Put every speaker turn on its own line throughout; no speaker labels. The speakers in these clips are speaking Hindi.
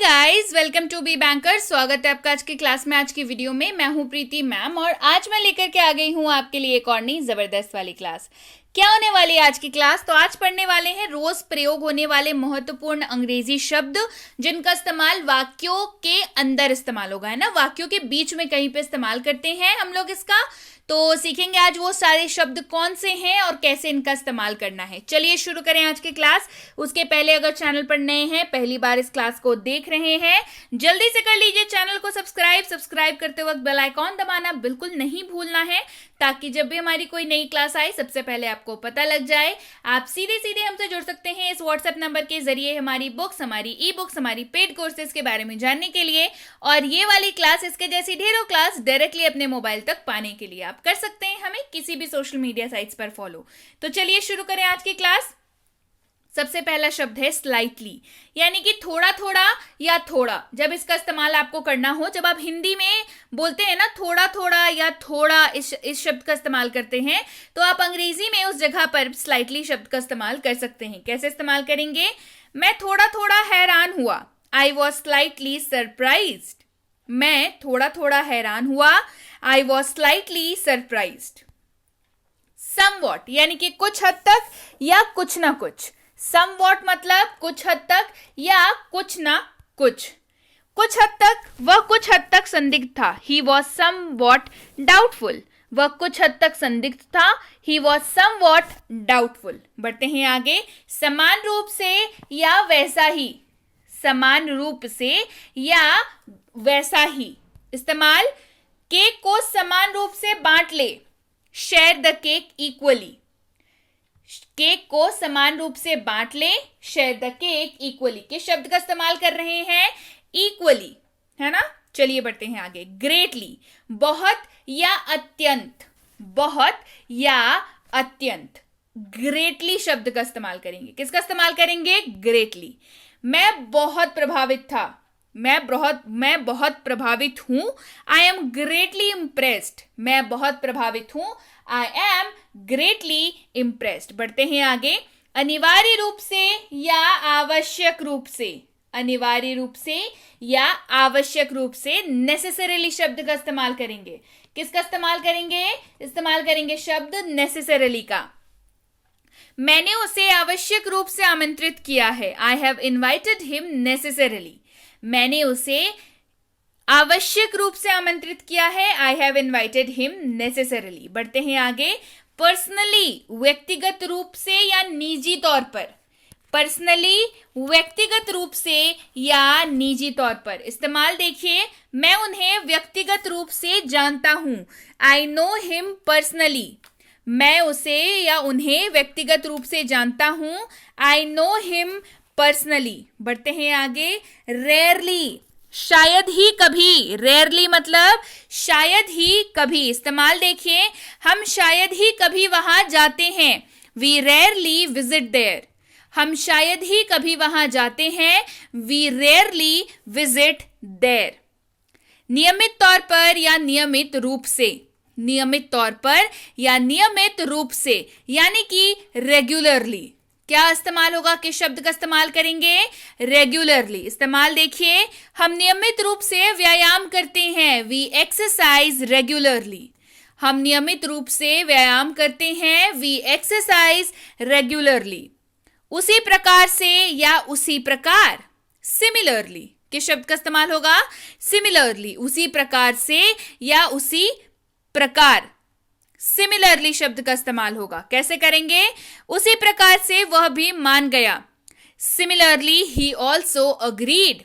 Guys, welcome to be banker. स्वागत है आपका आज की क्लास में। आज की वीडियो में मैं हूं प्रीति मैम और आज मैं लेकर के आ गई हूं आपके लिए एक और नई जबरदस्त वाली क्लास। क्या होने वाली है आज की क्लास? तो आज पढ़ने वाले हैं रोज प्रयोग होने वाले महत्वपूर्ण अंग्रेजी शब्द जिनका इस्तेमाल वाक्यों के अंदर इस्तेमाल होगा, है ना। वाक्यों के बीच में कहीं पे इस्तेमाल करते हैं हम लोग इसका। तो सीखेंगे आज वो सारे शब्द कौन से हैं और कैसे इनका इस्तेमाल करना है। चलिए शुरू करें आज की क्लास। उसके पहले अगर चैनल पर नए हैं, पहली बार इस क्लास को देख रहे हैं, जल्दी से कर लीजिए चैनल को सब्सक्राइब करते वक्त बेल आइकॉन दबाना बिल्कुल नहीं भूलना है, ताकि जब भी हमारी कोई नई क्लास आए सबसे पहले आपको पता लग जाए। आप सीधे सीधे हमसे जुड़ सकते हैं इस व्हाट्सएप नंबर के जरिए हमारी बुक्स, हमारी ई बुक्स, हमारी पेड कोर्सेज के बारे में जानने के लिए, और ये वाली क्लास, इसके जैसी ढेरों क्लास डायरेक्टली अपने मोबाइल तक पाने के लिए आप कर सकते हैं हमें किसी भी सोशल मीडिया साइट्स पर फॉलो। तो चलिए शुरू करें आज की क्लास। सबसे पहला शब्द है स्लाइटली, यानी कि थोड़ा थोड़ा या थोड़ा। जब इसका इस्तेमाल आपको करना हो, जब आप हिंदी में बोलते हैं ना थोड़ा थोड़ा या थोड़ा, इस शब्द का इस्तेमाल करते हैं, तो आप अंग्रेजी में उस जगह पर स्लाइटली शब्द का इस्तेमाल कर सकते हैं। कैसे इस्तेमाल करेंगे? मैं थोड़ा थोड़ा हैरान हुआ, आई वॉज स्लाइटली सरप्राइज्ड। मैं थोड़ा थोड़ा हैरान हुआ, I was slightly surprised. Somewhat, यानी कि कुछ हद तक या कुछ ना कुछ। समवॉट मतलब कुछ हद तक या कुछ ना कुछ। कुछ हद तक, वह कुछ हद तक संदिग्ध था, ही वॉज समवॉट डाउटफुल। वह कुछ हद तक संदिग्ध था, ही वॉज समवॉट डाउटफुल। बढ़ते हैं आगे। समान रूप से या वैसा ही। समान रूप से या वैसा ही। इस्तेमाल, केक को समान रूप से बांट ले, share the cake equally. Cake को समान रूप से बांट ले, शेयर द केक इक्वली। किस शब्द का इस्तेमाल कर रहे हैं? इक्वली, है ना। चलिए बढ़ते हैं आगे। ग्रेटली, बहुत या अत्यंत। बहुत या अत्यंत। ग्रेटली शब्द का इस्तेमाल करेंगे। किसका इस्तेमाल करेंगे? ग्रेटली। मैं बहुत प्रभावित था, मैं बहुत प्रभावित हूं, आई एम ग्रेटली इम्प्रेस्ड। मैं बहुत प्रभावित हूं, आई एम ग्रेटली इम्प्रेस्ड। बढ़ते हैं आगे। अनिवार्य रूप से या आवश्यक रूप से। अनिवार्य रूप से या आवश्यक रूप से नेसेसरीली शब्द का इस्तेमाल करेंगे। किसका इस्तेमाल करेंगे? इस्तेमाल करेंगे शब्द नेसेसरीली का। मैंने उसे आवश्यक रूप से आमंत्रित किया है, I have invited him necessarily. मैंने उसे आवश्यक रूप से आमंत्रित किया है, I have invited him necessarily. बढ़ते हैं आगे। पर्सनली, व्यक्तिगत रूप से या निजी तौर पर। पर्सनली, व्यक्तिगत रूप से या निजी तौर पर। इस्तेमाल देखिए, मैं उन्हें व्यक्तिगत रूप से जानता हूं, आई नो हिम पर्सनली। मैं उसे या उन्हें व्यक्तिगत रूप से जानता हूं, आई नो हिम पर्सनली। बढ़ते हैं आगे। रेयरली, शायद ही कभी। रेयरली मतलब शायद ही कभी। इस्तेमाल देखिए, हम शायद ही कभी वहां जाते हैं, वी रेयरली विजिट देयर। हम शायद ही कभी वहां जाते हैं, वी रेयरली विजिट देयर। नियमित तौर पर या नियमित रूप से। नियमित तौर पर या नियमित रूप से, यानी कि रेगुलरली। क्या इस्तेमाल होगा? किस शब्द का इस्तेमाल करेंगे? रेगुलरली। इस्तेमाल देखिए, हम नियमित रूप से व्यायाम करते हैं, वी एक्सरसाइज रेगुलरली। हम नियमित रूप से व्यायाम करते हैं, वी एक्सरसाइज रेगुलरली। उसी प्रकार से या उसी प्रकार। सिमिलरली। किस शब्द का इस्तेमाल होगा? सिमिलरली। उसी प्रकार से या उसी प्रकार। सिमिलरली शब्द का इस्तेमाल होगा। कैसे करेंगे? उसी प्रकार से वह भी मान गया, similarly he also agreed.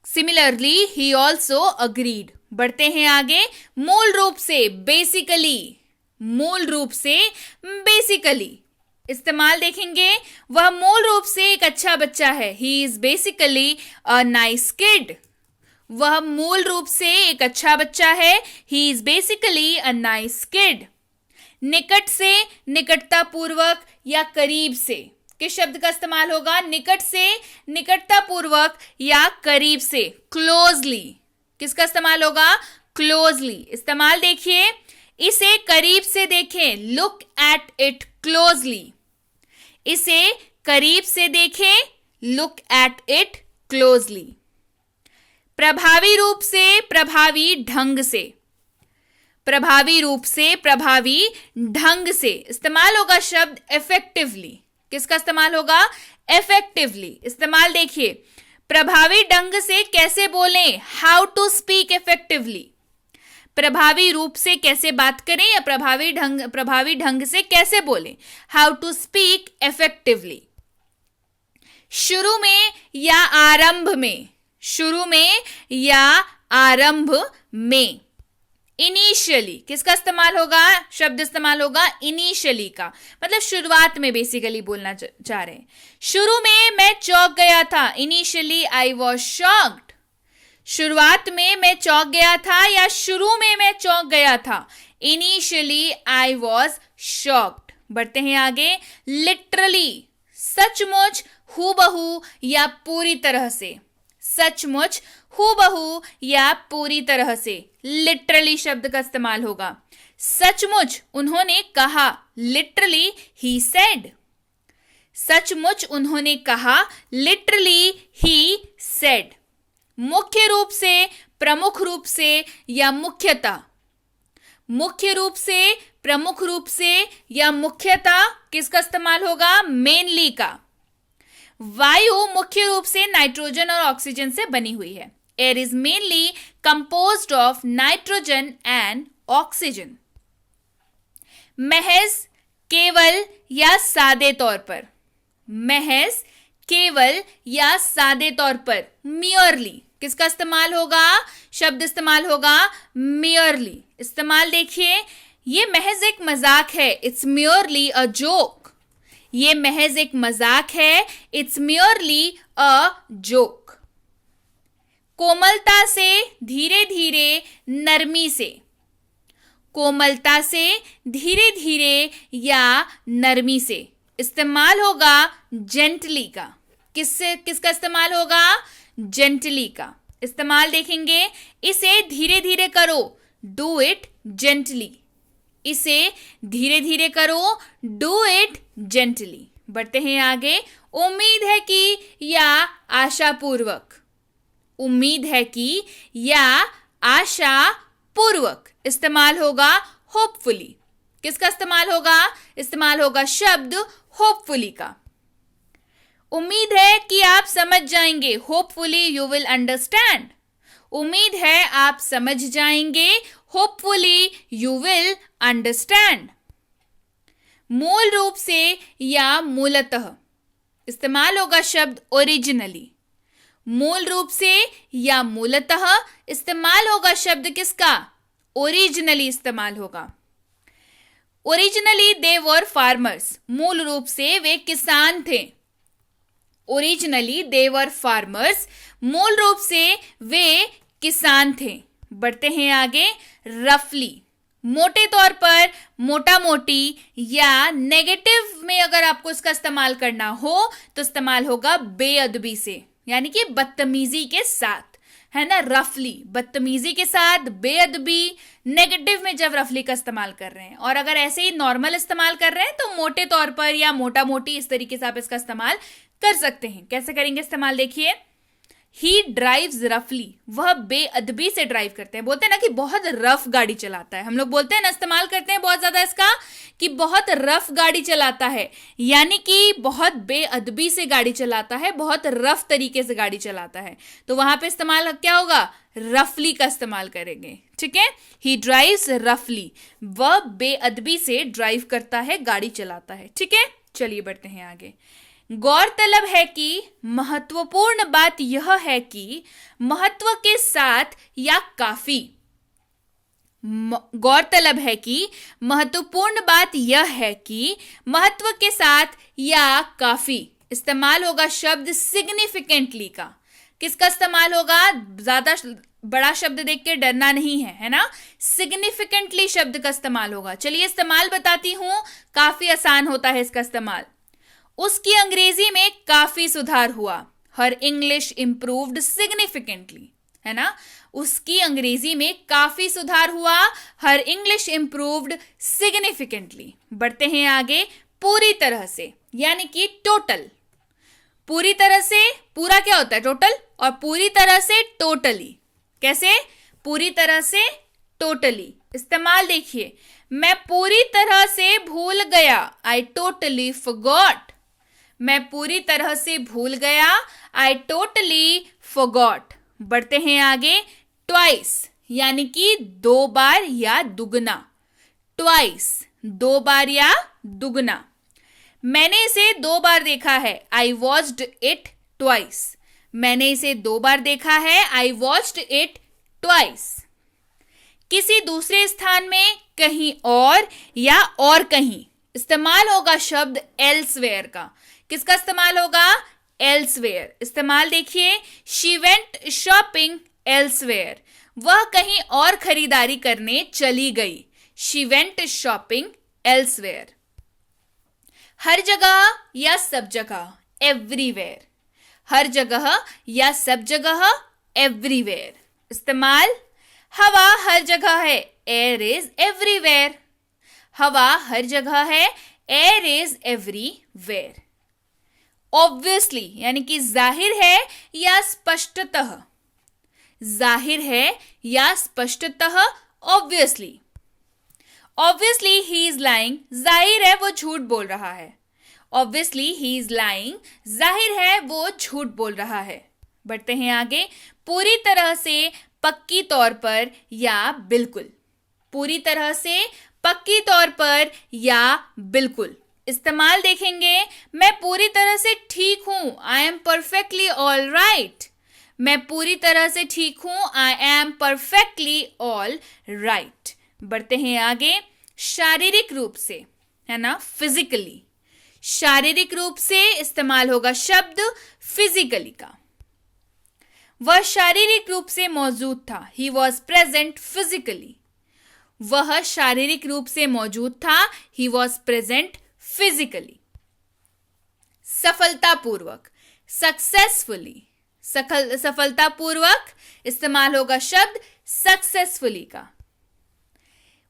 Similarly he also agreed. बढ़ते हैं आगे। मूल रूप से, बेसिकली। मूल रूप से, बेसिकली। इस्तेमाल देखेंगे, वह मूल रूप से एक अच्छा बच्चा है, he is basically a nice kid. वह मूल रूप से एक अच्छा बच्चा है, he is basically a nice kid. निकट से, निकटता पूर्वक या करीब से। किस शब्द का इस्तेमाल होगा? निकट से, निकटता पूर्वक या करीब से। क्लोजली। किसका इस्तेमाल होगा? क्लोजली। इस्तेमाल देखिए, इसे करीब से देखें, लुक एट इट क्लोजली। इसे करीब से देखें, लुक एट इट क्लोजली। प्रभावी रूप से, प्रभावी ढंग से, प्रभावी रूप से, प्रभावी ढंग से। इस्तेमाल होगा शब्द इफेक्टिवली। किसका इस्तेमाल होगा? इफेक्टिवली। इस्तेमाल देखिए, प्रभावी ढंग से कैसे बोलें, हाउ टू स्पीक इफेक्टिवली। प्रभावी रूप से कैसे बात करें या प्रभावी ढंग से कैसे बोलें, हाउ टू स्पीक इफेक्टिवली। शुरू में या आरंभ में, शुरू में या आरंभ में। इनिशियली, किसका इस्तेमाल होगा? शब्द इस्तेमाल होगा इनिशियली का, मतलब शुरुआत में बेसिकली बोलना चाह रहे हैं। शुरू में मैं चौंक गया था, इनिशियली आई वॉज शॉक्ड। शुरुआत में मैं चौंक गया था या शुरू में मैं चौंक गया था, इनिशियली आई वॉज शॉक्ड। बढ़ते हैं आगे। लिटरली, सचमुच, हूबहू या पूरी तरह से। सचमुच, हूबहू या पूरी तरह से। लिटरली शब्द का इस्तेमाल होगा। सचमुच उन्होंने कहा, लिटरली ही सेड। सचमुच उन्होंने कहा, लिटरली ही सेड। मुख्य रूप से, प्रमुख रूप से या मुख्यतः। मुख्य रूप से, प्रमुख रूप से या मुख्यतः किसका इस्तेमाल होगा? मेनली का। वायु मुख्य रूप से नाइट्रोजन और ऑक्सीजन से बनी हुई है। Air is mainly composed of nitrogen and oxygen. महज, केवल या सादे तौर पर। महज, केवल या सादे तौर पर। मियरली, किसका इस्तेमाल होगा? शब्द इस्तेमाल होगा मियरली। इस्तेमाल देखिए, ये महज एक मजाक है, इट्स मियरली अ जोक। ये महज एक मजाक है, इट्स मियरली अ जोक। कोमलता से, धीरे धीरे, नरमी से। कोमलता से, धीरे धीरे या नरमी से। इस्तेमाल होगा जेंटली का। किसका इस्तेमाल होगा? जेंटली का। इस्तेमाल देखेंगे, इसे धीरे धीरे करो, डू इट जेंटली। इसे धीरे धीरे करो, डू इट जेंटली। बढ़ते हैं आगे। उम्मीद है कि या आशापूर्वक। उम्मीद है कि या आशापूर्वक। इस्तेमाल होगा होपफुली। किसका इस्तेमाल होगा? इस्तेमाल होगा शब्द होपफुली का। उम्मीद है कि आप समझ जाएंगे, होपफुली यू विल अंडरस्टैंड। उम्मीद है आप समझ जाएंगे, होपफुली यू विल अंडरस्टैंड। मूल रूप से या मूलतः। इस्तेमाल होगा शब्द ओरिजिनली। मूल रूप से या मूलतः। इस्तेमाल होगा शब्द किसका? ओरिजिनली इस्तेमाल होगा। Originally they were farmers. मूल रूप से वे किसान थे। Originally they were farmers. मूल रूप से वे किसान थे। बढ़ते हैं आगे। रफली, मोटे तौर पर, मोटा मोटी या नेगेटिव में अगर आपको इसका इस्तेमाल करना हो तो इस्तेमाल होगा बेअदबी से, यानी कि बदतमीजी के साथ, है ना। रफली, बदतमीजी के साथ, बेअदबी, नेगेटिव में जब रफली का इस्तेमाल कर रहे हैं। और अगर ऐसे ही नॉर्मल इस्तेमाल कर रहे हैं तो मोटे तौर पर या मोटा मोटी, इस तरीके से आप इसका इस्तेमाल कर सकते हैं। कैसे करेंगे इस्तेमाल देखिए। ही ड्राइव्स रफली, वह बेअदबी से ड्राइव करते हैं। बोलते हैं ना कि बहुत रफ गाड़ी चलाता है, हम लोग बोलते हैं ना, इस्तेमाल करते हैं बहुत ज्यादा इसका, कि बहुत रफ गाड़ी चलाता है, यानी कि बहुत बेअदबी से गाड़ी चलाता है, बहुत रफ तरीके से गाड़ी चलाता है। तो वहां पे इस्तेमाल क्या होगा? रफली का इस्तेमाल करेंगे। ठीक है, ही ड्राइव्स रफली, वह बेअदबी से ड्राइव करता है, गाड़ी चलाता है। ठीक है, चलिए बढ़ते हैं आगे। गौरतलब है कि, महत्वपूर्ण बात यह है कि, महत्व के साथ या काफी। गौरतलब है कि, महत्वपूर्ण बात यह है कि, महत्व के साथ या काफी। इस्तेमाल होगा शब्द सिग्निफिकेंटली का। किसका इस्तेमाल होगा? ज्यादा बड़ा शब्द देख के डरना नहीं है, है ना। सिग्निफिकेंटली शब्द का इस्तेमाल होगा। चलिए इस्तेमाल बताती हूं, काफी आसान होता है इसका इस्तेमाल। उसकी अंग्रेजी में काफी सुधार हुआ। हर इंग्लिश इंप्रूव्ड सिग्निफिकेंटली, है ना। उसकी अंग्रेजी में काफी सुधार हुआ, हर इंग्लिश इंप्रूव्ड सिग्निफिकेंटली। बढ़ते हैं आगे। पूरी तरह से, यानी कि टोटल। पूरी तरह से, पूरा क्या होता है टोटल, और पूरी तरह से टोटली। कैसे? पूरी तरह से टोटली। इस्तेमाल देखिए, मैं पूरी तरह से भूल गया, आई टोटली फॉरगॉट। मैं पूरी तरह से भूल गया, आई टोटली फॉरगॉट। बढ़ते हैं आगे, ट्वाइस यानी कि 2 बार या दुगना। ट्वाइस 2 बार या दुगना। मैंने इसे 2 बार देखा है, आई वॉच्ड इट ट्वाइस। मैंने इसे 2 बार देखा है, आई वॉच्ड इट ट्वाइस। किसी दूसरे स्थान में, कहीं और या और कहीं। इस्तेमाल होगा शब्द एल्सवेयर का। किसका इस्तेमाल होगा? एल्सवेयर। इस्तेमाल देखिए, शी वेंट शॉपिंग एल्सवेयर। वह कहीं और खरीदारी करने चली गई। She went shopping elsewhere. हर जगह या सब जगह, एवरीवेयर। हर जगह या सब जगह, एवरीवेयर। इस्तेमाल, हवा हर जगह है, एयर इज एवरीवेयर। हवा हर जगह है, एयर इज एवरीवेयर। ऑब्वियसली यानी कि जाहिर है या स्पष्टतः। जाहिर है या स्पष्टतः, obviously. Obviously he is lying, जाहिर है वो झूठ बोल रहा है। ऑब्वियसली ही इज लाइंग, जाहिर है वो झूठ बोल रहा है। बढ़ते हैं आगे, पूरी तरह से, पक्की तौर पर या बिल्कुल। पूरी तरह से, पक्की तौर पर या बिल्कुल। इस्तेमाल देखेंगे, मैं पूरी तरह से ठीक हूं, I am perfectly all right. मैं पूरी तरह से ठीक हूं, I am perfectly all right. बढ़ते हैं आगे, शारीरिक रूप से, है ना, फिजिकली। शारीरिक रूप से इस्तेमाल होगा शब्द फिजिकली का। वह शारीरिक रूप से मौजूद था, ही वॉज प्रेजेंट फिजिकली। वह शारीरिक रूप से मौजूद था, ही वॉज प्रेजेंट फिजिकली। सफलतापूर्वक, सक्सेसफुली। सफलतापूर्वक इस्तेमाल होगा शब्द सक्सेसफुली का।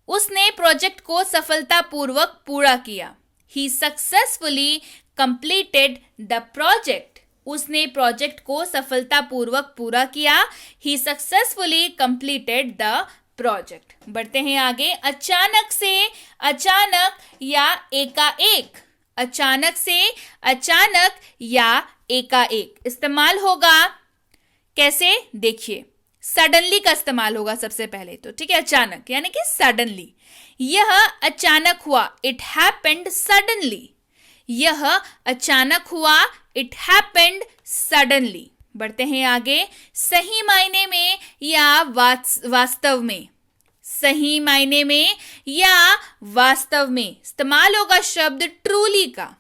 उसने प्रोजेक्ट को सफलतापूर्वक पूरा किया, ही सक्सेसफुली कंप्लीटेड द प्रोजेक्ट। उसने प्रोजेक्ट को सफलतापूर्वक पूरा किया, ही सक्सेसफुली कंप्लीटेड द प्रोजेक्ट। बढ़ते हैं आगे, अचानक से, अचानक या एकाएक। अचानक से, अचानक या एकाएक। इस्तेमाल होगा कैसे? देखिए, सडनली का इस्तेमाल होगा सबसे पहले तो, ठीक है। अचानक यानी कि सडनली। यह अचानक हुआ, इट हैपेंड सडनली। यह अचानक हुआ, इट हैपेंड सडनली। बढ़ते हैं आगे, सही मायने में या वास्तव में। सही मायने में या वास्तव में इस्तेमाल होगा शब्द ट्रूली का।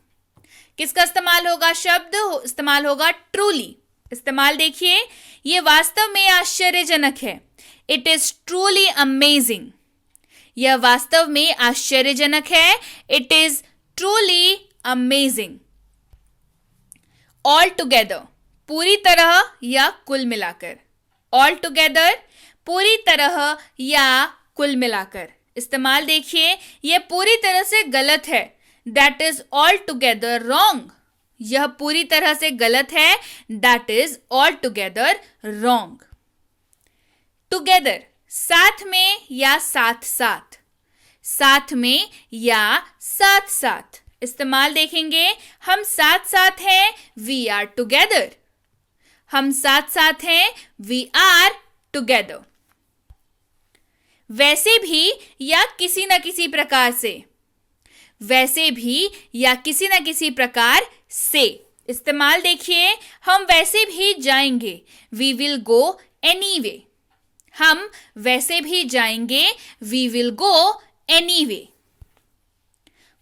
किसका इस्तेमाल होगा? शब्द इस्तेमाल होगा ट्रूली। इस्तेमाल देखिए, ये वास्तव में आश्चर्यजनक है, इट इज ट्रूली अमेजिंग। यह वास्तव में आश्चर्यजनक है, it is truly amazing. All together, पूरी तरह या कुल मिलाकर। ऑल टुगेदर, पूरी तरह या कुल मिलाकर। इस्तेमाल देखिए, यह पूरी तरह से गलत है, that is all together wrong. यह पूरी तरह से गलत है, that is all together wrong. Together, साथ में या साथ साथ। साथ में या साथ साथ। इस्तेमाल देखेंगे, हम साथ साथ हैं, वी आर टुगेदर। हम साथ साथ हैं, वी आर टुगेदर। वैसे भी या किसी न किसी प्रकार से। वैसे भी या किसी न किसी प्रकार से। इस्तेमाल देखिए, हम वैसे भी जाएंगे, वी विल गो एनीवे। हम वैसे भी जाएंगे, वी विल गो एनीवे।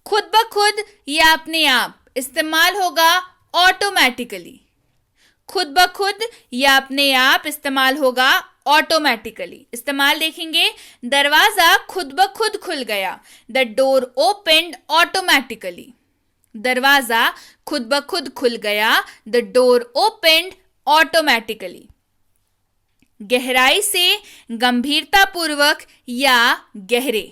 खुद ब खुद या अपने आप। इस्तेमाल होगा ऑटोमेटिकली। खुद ब खुद या अपने आप इस्तेमाल होगा ऑटोमेटिकली। इस्तेमाल देखेंगे, दरवाजा खुद ब खुद खुल गया, द डोर ओपेंड ऑटोमेटिकली। दरवाजा खुद ब खुद खुल गया, द डोर ओपेंड ऑटोमेटिकली। गहराई से, गंभीरतापूर्वक या गहरे।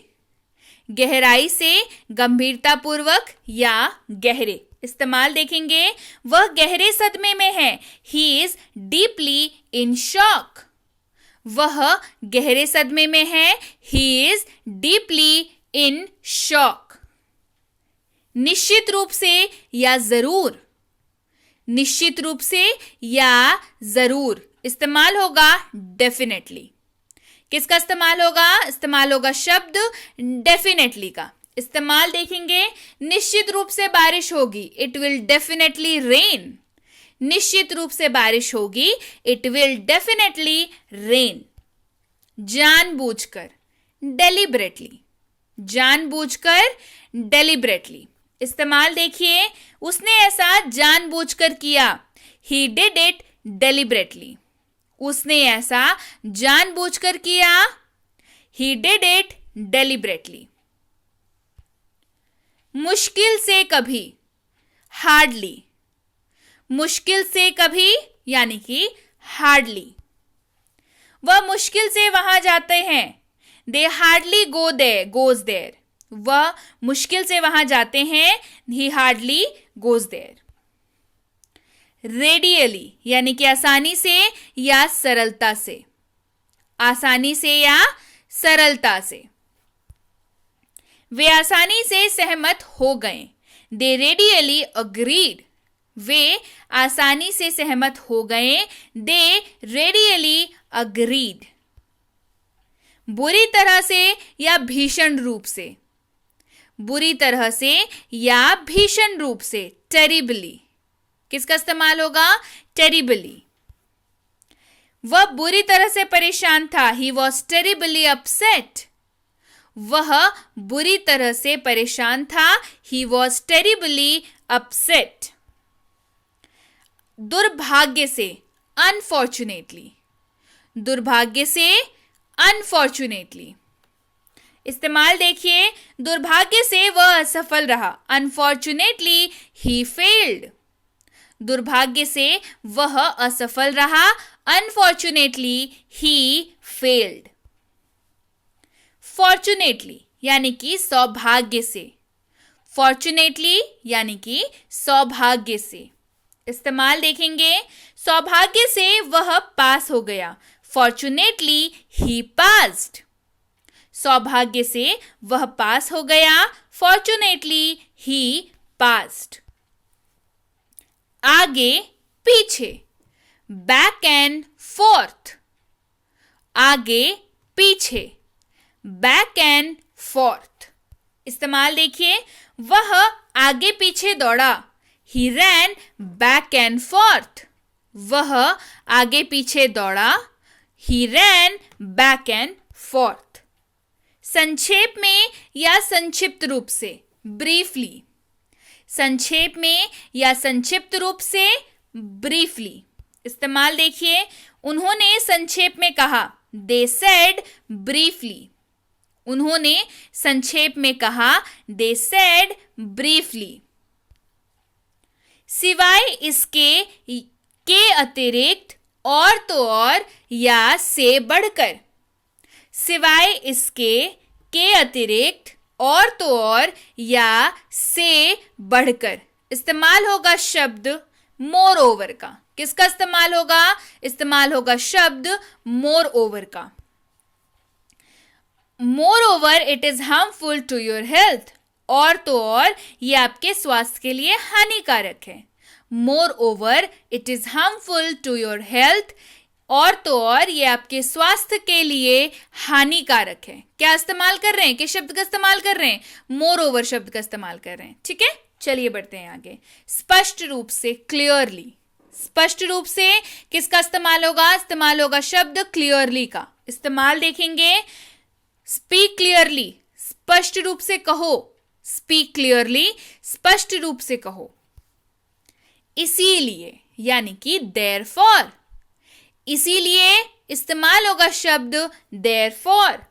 गहराई से, गंभीरतापूर्वक या गहरे। इस्तेमाल देखेंगे, वह गहरे सदमे में है। He is deeply in shock. वह गहरे सदमे में है। He is deeply in shock. निश्चित रूप से या जरूर। निश्चित रूप से या जरूर इस्तेमाल होगा डेफिनेटली। किसका इस्तेमाल होगा? इस्तेमाल होगा शब्द डेफिनेटली का। इस्तेमाल देखेंगे, निश्चित रूप से बारिश होगी, इट विल डेफिनेटली रेन। निश्चित रूप से बारिश होगी, इट विल डेफिनेटली रेन। जानबूझकर, डेलिबरेटली। जानबूझकर, डेलिबरेटली। इस्तेमाल देखिए, उसने ऐसा जानबूझकर किया। He did it deliberately. उसने ऐसा जानबूझकर किया। He did it deliberately. मुश्किल से कभी, हार्डली। मुश्किल से कभी यानी कि हार्डली। वह मुश्किल से वहां जाते हैं। They hardly goes there. वह मुश्किल से वहां जाते हैं। He hardly goes there. Readily यानी कि आसानी से या सरलता से। आसानी से या सरलता से। वे आसानी से सहमत हो गए। दे रेडियली अग्रीड। वे आसानी से सहमत हो गए। दे रेडियली अग्रीड। बुरी तरह से या भीषण रूप से। बुरी तरह से या भीषण रूप से, टेरिबली। किसका इस्तेमाल होगा? टेरिबली। वह बुरी तरह से परेशान था। He was terribly upset. वह बुरी तरह से परेशान था। He was terribly upset. दुर्भाग्य से, अनफॉर्चुनेटली। दुर्भाग्य से, अनफॉर्चुनेटली। इस्तेमाल देखिए, दुर्भाग्य से वह असफल रहा। Unfortunately he failed. दुर्भाग्य से वह असफल रहा। Unfortunately he failed. फॉर्चुनेटली यानी कि सौभाग्य से। फॉर्चुनेटली यानी कि सौभाग्य से। इस्तेमाल देखेंगे, सौभाग्य से वह पास हो गया। फॉर्चुनेटली ही पास्ड। सौभाग्य से वह पास हो गया। फॉर्चुनेटली ही पास्ड। आगे पीछे, बैक एंड फोर्थ। आगे पीछे, बैक एंड फोर्थ। इस्तेमाल देखिए, वह आगे पीछे दौड़ा। ही रैन बैक एंड फोर्थ। वह आगे पीछे दौड़ा। ही रैन बैक एंड फोर्थ। संक्षेप में या संक्षिप्त रूप से, ब्रीफली। संक्षेप में या संक्षिप्त रूप से, ब्रीफली। इस्तेमाल देखिए, उन्होंने संक्षेप में कहा। They said briefly. उन्होंने संक्षेप में कहा। They said briefly. सिवाय इसके, के अतिरिक्त, और तो और, या से बढ़कर। सिवाय इसके, के अतिरिक्त, और तो और, या से बढ़कर। इस्तेमाल होगा शब्द मोर ओवर का। किसका इस्तेमाल होगा? इस्तेमाल होगा शब्द मोर ओवर का। Moreover it is harmful to your health. और तो और, ये आपके स्वास्थ्य के लिए हानिकारक है। Moreover it is harmful to your health. और तो और, ये आपके स्वास्थ्य के लिए हानिकारक है। क्या इस्तेमाल कर रहे हैं? किस शब्द का इस्तेमाल कर रहे हैं? मोर ओवर शब्द का इस्तेमाल कर रहे हैं। ठीक है, चलिए बढ़ते हैं आगे। स्पष्ट रूप से, क्लियरली। स्पष्ट रूप से किसका इस्तेमाल होगा? इस्तेमाल होगा शब्द क्लियरली का। इस्तेमाल देखेंगे, स्पीक क्लियरली, स्पष्ट रूप से कहो। स्पीक क्लियरली, स्पष्ट रूप से कहो। इसीलिए यानी कि देयरफॉर। इसीलिए इस्तेमाल होगा शब्द देयरफॉर।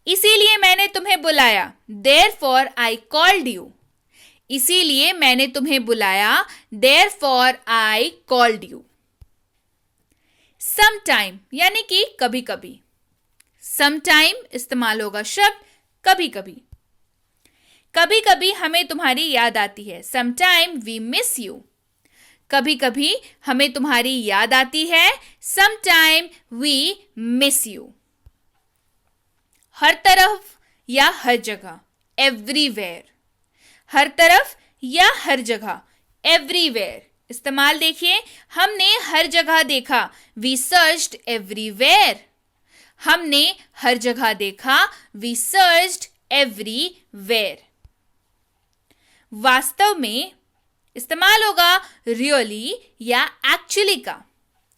इसीलिए मैंने तुम्हें बुलाया। Therefore I called you. इसीलिए मैंने तुम्हें बुलाया। Therefore I called you. Sometime यानी कि कभी कभी। समटाइम इस्तेमाल होगा शब्द कभी कभी। कभी कभी हमें तुम्हारी याद आती है, समटाइम वी मिस यू। कभी कभी हमें तुम्हारी याद आती है, समटाइम वी मिस यू। हर तरफ या हर जगह, एवरीवेयर। हर तरफ या हर जगह, एवरीवेयर। इस्तेमाल देखिए, हमने हर जगह देखा, वी सर्च्ड एवरीवेयर। हमने हर जगह देखा, वी सर्च्ड एवरीवेयर। वास्तव में इस्तेमाल होगा रियली या एक्चुअली का।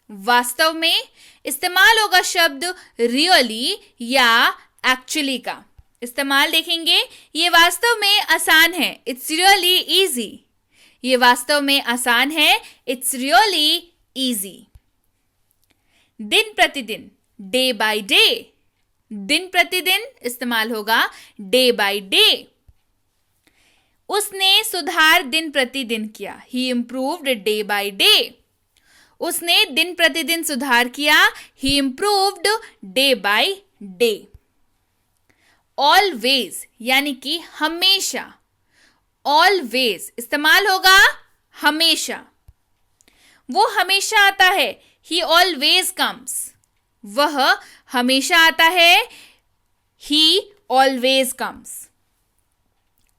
वास्तव में इस्तेमाल होगा शब्द रियली या एक्चुअली का। इस्तेमाल देखेंगे, ये वास्तव में आसान है, इट्स रियली इजी। ये वास्तव में आसान है, इट्स रियली इजी। दिन प्रतिदिन, डे बाय डे। दिन प्रतिदिन इस्तेमाल होगा डे बाय डे। उसने सुधार दिन प्रतिदिन किया, he improved day by day. उसने दिन प्रतिदिन सुधार किया, he improved day by day. Always यानी कि हमेशा। ऑलवेज इस्तेमाल होगा हमेशा। वो हमेशा आता है, ही ऑलवेज कम्स। वह हमेशा आता है, ही ऑलवेज कम्स।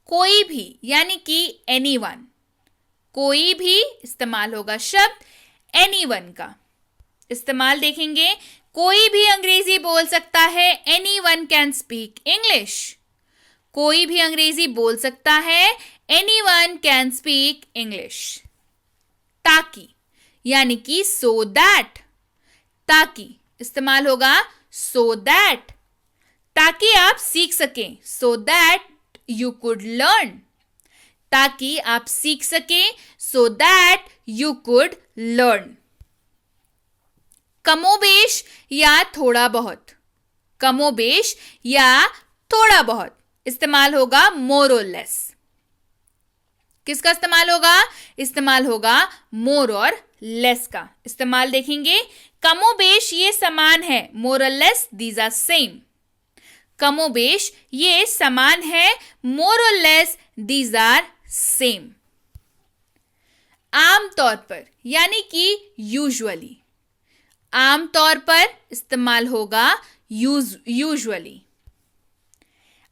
कोई भी यानी कि एनीवन। कोई भी इस्तेमाल होगा शब्द एनीवन का। इस्तेमाल देखेंगे, कोई भी अंग्रेजी बोल सकता है, एनीवन कैन स्पीक इंग्लिश। कोई भी अंग्रेजी बोल सकता है, एनीवन कैन स्पीक इंग्लिश। ताकि यानी कि सो दैट। ताकि इस्तेमाल होगा सो दैट। ताकि आप सीख सकें, so that you could learn. ताकि आप सीख सकें, so that you could learn. कमोबेश या थोड़ा बहुत। कमोबेश या थोड़ा बहुत इस्तेमाल होगा मोर और लेस। किसका इस्तेमाल होगा? इस्तेमाल होगा मोर और लेस का। इस्तेमाल देखेंगे, कमोबेश ये समान है, मोर और लेस दीज आर सेम। कमोबेश ये समान है, मोर और लेस दीज आर सेम। आमतौर पर यानी कि यूजुअली। आमतौर पर इस्तेमाल होगा यूजुअली।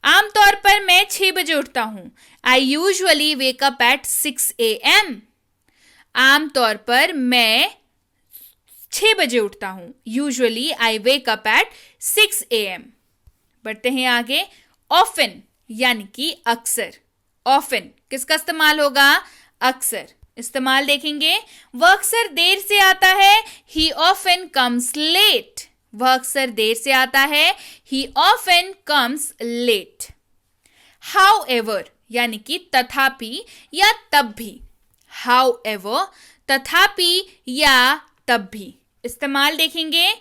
आमतौर पर मैं 6 बजे उठता हूं, I usually wake up at 6 AM। आमतौर पर मैं 6 बजे उठता हूं, usually I wake up at 6 AM। बढ़ते हैं आगे, ऑफन यानी कि अक्सर। ऑफन किसका इस्तेमाल होगा? अक्सर। इस्तेमाल देखेंगे, वह अक्सर देर से आता है, ही ऑफन कम्स लेट। वह अक्सर देर से आता है, he often comes late. However यानी कि तथापि या तब भी। हाउएवर तथापि या तब भी। इस्तेमाल देखेंगे,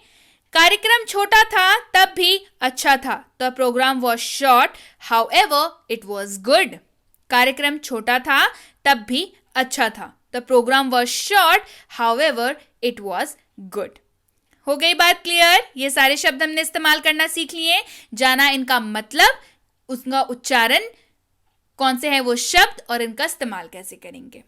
कार्यक्रम छोटा था तब भी अच्छा था, the programme was short however it was good. कार्यक्रम छोटा था तब भी अच्छा था, the programme was short however it was good. हो गई बात क्लियर? ये सारे शब्द हमने इस्तेमाल करना सीख लिए, जाना इनका मतलब, उसका उच्चारण कौन से हैं वो शब्द और इनका इस्तेमाल कैसे करेंगे।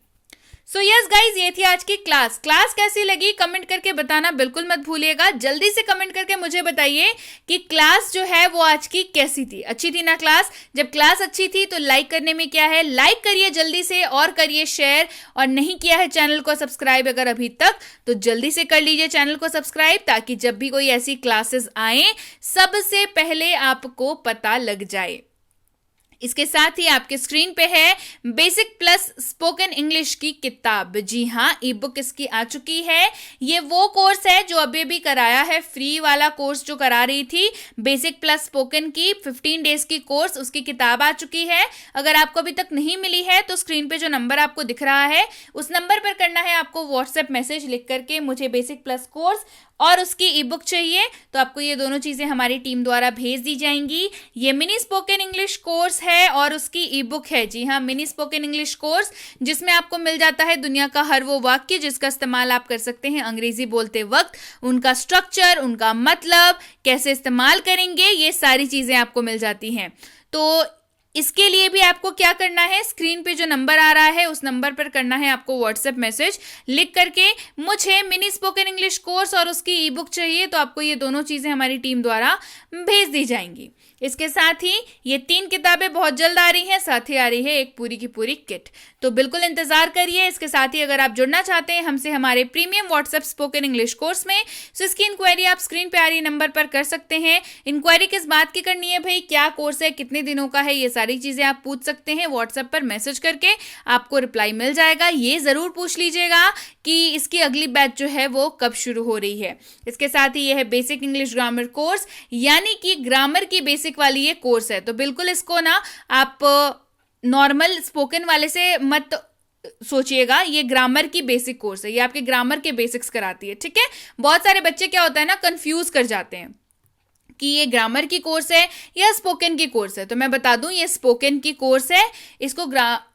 सो यस गाइज, ये थी आज की क्लास। क्लास कैसी लगी कमेंट करके बताना बिल्कुल मत भूलिएगा। जल्दी से कमेंट करके मुझे बताइए कि क्लास जो है वो आज की कैसी थी। अच्छी थी ना क्लास? जब क्लास अच्छी थी तो लाइक करने में क्या है, लाइक करिए जल्दी से और करिए शेयर, और नहीं किया है चैनल को सब्सक्राइब अगर अभी तक तो जल्दी से कर लीजिए चैनल को सब्सक्राइब, ताकि जब भी कोई ऐसी क्लासेस आए सबसे पहले आपको पता लग जाए। इसके साथ ही आपके स्क्रीन पे है बेसिक प्लस स्पोकन इंग्लिश की किताब। जी हाँ, ई बुक इसकी आ चुकी है। ये वो कोर्स है जो अभी अभी कराया है, फ्री वाला कोर्स जो करा रही थी, बेसिक प्लस स्पोकन की 15 डेज की कोर्स, उसकी किताब आ चुकी है। अगर आपको अभी तक नहीं मिली है तो स्क्रीन पे जो नंबर आपको दिख रहा है उस नंबर पर करना है आपको व्हाट्सएप मैसेज लिख करके, मुझे बेसिक प्लस कोर्स और उसकी ई बुक चाहिए, तो आपको ये दोनों चीज़ें हमारी टीम द्वारा भेज दी जाएंगी। ये मिनी स्पोकन इंग्लिश कोर्स है और उसकी ई बुक है। जी हाँ, मिनी स्पोकन इंग्लिश कोर्स, जिसमें आपको मिल जाता है दुनिया का हर वो वाक्य जिसका इस्तेमाल आप कर सकते हैं अंग्रेजी बोलते वक्त, उनका स्ट्रक्चर, उनका मतलब, कैसे इस्तेमाल करेंगे, ये सारी चीज़ें आपको मिल जाती हैं। तो इसके लिए भी आपको क्या करना है, स्क्रीन पे जो नंबर आ रहा है उस नंबर पर करना है आपको व्हाट्सएप मैसेज लिख करके मुझे मिनी स्पोकन इंग्लिश कोर्स और उसकी ई बुक चाहिए, तो आपको ये दोनों चीज़ें हमारी टीम द्वारा भेज दी जाएंगी। इसके साथ ही ये 3 किताबें बहुत जल्द आ रही हैं, साथ ही आ रही है एक पूरी की पूरी किट, तो बिल्कुल इंतजार करिए। इसके साथ ही अगर आप जुड़ना चाहते हैं हमसे हमारे premium WhatsApp spoken English course में, तो इसकी इंक्वायरी आप स्क्रीन पे आ रही नंबर पर कर सकते हैं। इंक्वायरी किस बात की करनी है भाई, क्या कोर्स है, कितने दिनों का है, ये सारी चीज़ें आप पूछ सकते हैं व्हाट्सएप पर मैसेज करके, आपको रिप्लाई मिल जाएगा। ये ज़रूर पूछ लीजिएगा कि इसकी अगली बैच जो है वो कब शुरू हो रही है। इसके साथ ही यह है बेसिक इंग्लिश ग्रामर कोर्स, यानी कि ग्रामर की बेसिक वाली ये कोर्स है, तो बिल्कुल इसको ना आप नॉर्मल स्पोकन वाले से मत सोचिएगा, ये ग्रामर की बेसिक कोर्स है, ये आपके ग्रामर के बेसिक्स कराती है, ठीक है। बहुत सारे बच्चे क्या होता है ना, कंफ्यूज कर जाते हैं कि ये ग्रामर की कोर्स है या स्पोकन की कोर्स है, तो मैं बता दूं ये स्पोकन की कोर्स है,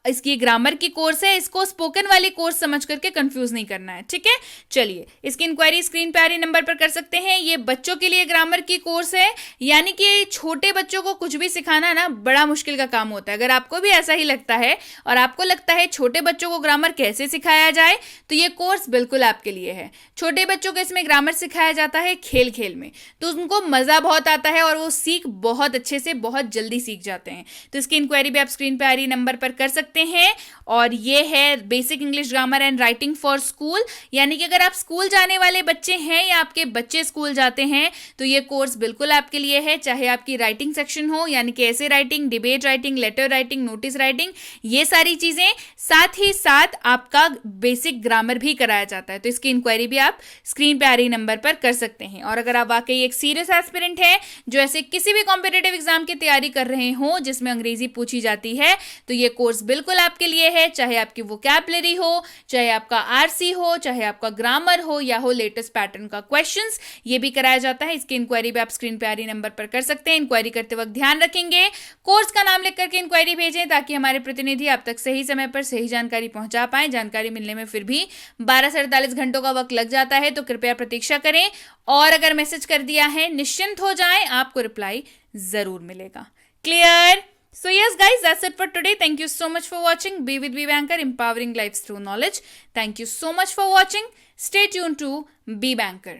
इसकी ग्रामर की कोर्स है, इसको स्पोकन वाली कोर्स समझ करके कंफ्यूज नहीं करना है, ठीक है। चलिए, इसकी इंक्वायरी स्क्रीन पे आ रही नंबर पर कर सकते हैं। ये बच्चों के लिए ग्रामर की कोर्स है, यानी कि छोटे बच्चों को कुछ भी सिखाना ना बड़ा मुश्किल का काम होता है। अगर आपको भी ऐसा ही लगता है और आपको लगता है छोटे बच्चों को ग्रामर कैसे सिखाया जाए, तो ये कोर्स बिल्कुल आपके लिए है। छोटे बच्चों को इसमें ग्रामर सिखाया जाता है खेल खेल में, तो उनको मजा बहुत आता है और वो सीख बहुत अच्छे से बहुत जल्दी सीख जाते हैं। तो इसकी इंक्वायरी भी आप स्क्रीन पे आ रही नंबर पर कर सकते हैं। और ये है basic English grammar and writing for school, यानी कि अगर आप स्कूल जाने वाले बच्चे हैं या आपके बच्चे स्कूल जाते हैं तो ये कोर्स बिल्कुल आपके लिए है। चाहे आपकी राइटिंग सेक्शन हो, यानी कि ऐसे writing, debate writing, letter writing, notice writing, ये सारी चीजें, साथ ही साथ आपका बेसिक ग्रामर भी कराया जाता है। तो इसकी इंक्वायरी भी आप स्क्रीन पे आ रही नंबर पर कर सकते हैं। और अगर आप वाकई एक सीरियस एस्पिरेंट है जो ऐसे किसी भी कॉम्पिटिटिव एग्जाम की तैयारी कर रहे हो जिसमें अंग्रेजी पूछी जाती है, तो ये कोर्स बिल्कुल आपके लिए है। चाहे आपकी वोकैबुलरी हो, चाहे आपका आरसी हो, चाहे आपका ग्रामर हो या हो लेटेस्ट पैटर्न का क्वेश्चंस, ये भी कराया जाता है। इसकी इंक्वायरी भी आप स्क्रीन पे आ रही नंबर पर कर सकते हैं। इंक्वायरी करते वक्त ध्यान रखेंगे कोर्स का नाम लिख करके इंक्वायरी भेजें, ताकि हमारे प्रतिनिधि आप तक सही समय पर सही जानकारी पहुंचा पाए। जानकारी मिलने में फिर भी 12 से 48 घंटों का वक्त लग जाता है, तो कृपया प्रतीक्षा करें। और अगर मैसेज कर दिया है, निश्चिंत हो जाएं, आपको रिप्लाई जरूर मिलेगा। Clear? So yes guys, that's it for today. Thank you so much for watching. Be with Be Banker, empowering lives through knowledge. Thank you so much for watching. Stay tuned to Be Banker.